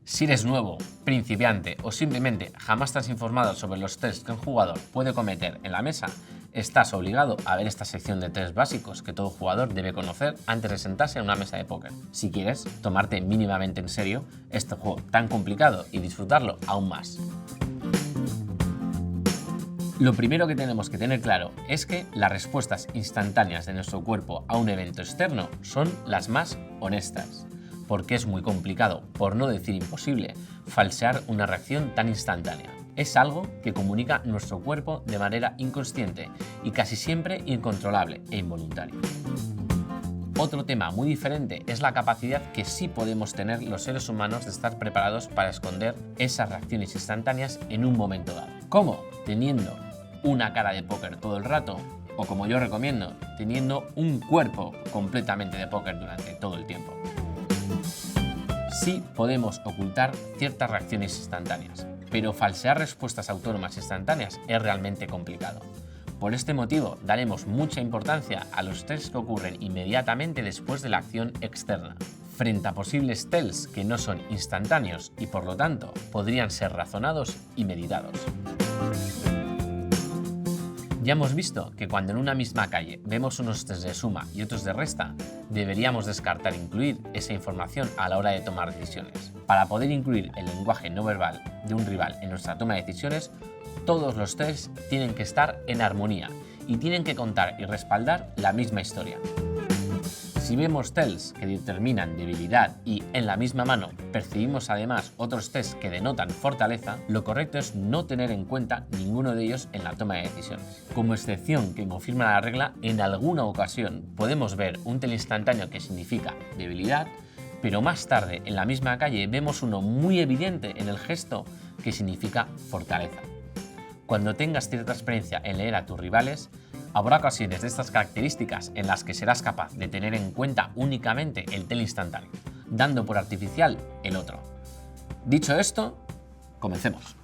Si eres nuevo, principiante o simplemente jamás te has informado sobre los tests que un jugador puede cometer en la mesa, estás obligado a ver esta sección de tests básicos que todo jugador debe conocer antes de sentarse en una mesa de póker, si quieres tomarte mínimamente en serio este juego tan complicado y disfrutarlo aún más. Lo primero que tenemos que tener claro es que las respuestas instantáneas de nuestro cuerpo a un evento externo son las más honestas, porque es muy complicado, por no decir imposible, falsear una reacción tan instantánea. Es algo que comunica nuestro cuerpo de manera inconsciente y casi siempre incontrolable e involuntaria. Otro tema muy diferente es la capacidad que sí podemos tener los seres humanos de estar preparados para esconder esas reacciones instantáneas en un momento dado. ¿Cómo? Teniendo una cara de póker todo el rato, o como yo recomiendo, teniendo un cuerpo completamente de póker durante todo el tiempo. Sí podemos ocultar ciertas reacciones instantáneas, pero falsear respuestas autónomas instantáneas es realmente complicado. Por este motivo, daremos mucha importancia a los tests que ocurren inmediatamente después de la acción externa, frente a posibles tests que no son instantáneos y por lo tanto podrían ser razonados y meditados. Ya hemos visto que cuando en una misma calle vemos unos tests de suma y otros de resta, deberíamos descartar incluir esa información a la hora de tomar decisiones. Para poder incluir el lenguaje no verbal de un rival en nuestra toma de decisiones, todos los tests tienen que estar en armonía y tienen que contar y respaldar la misma historia. Si vemos tests que determinan debilidad y en la misma mano percibimos además otros tests que denotan fortaleza, lo correcto es no tener en cuenta ninguno de ellos en la toma de decisiones. Como excepción que confirma la regla, en alguna ocasión podemos ver un test instantáneo que significa debilidad, pero más tarde en la misma calle vemos uno muy evidente en el gesto que significa fortaleza. Cuando tengas cierta experiencia en leer a tus rivales, habrá ocasiones de estas características en las que serás capaz de tener en cuenta únicamente el test instantáneo, dando por artificial el otro. Dicho esto, comencemos.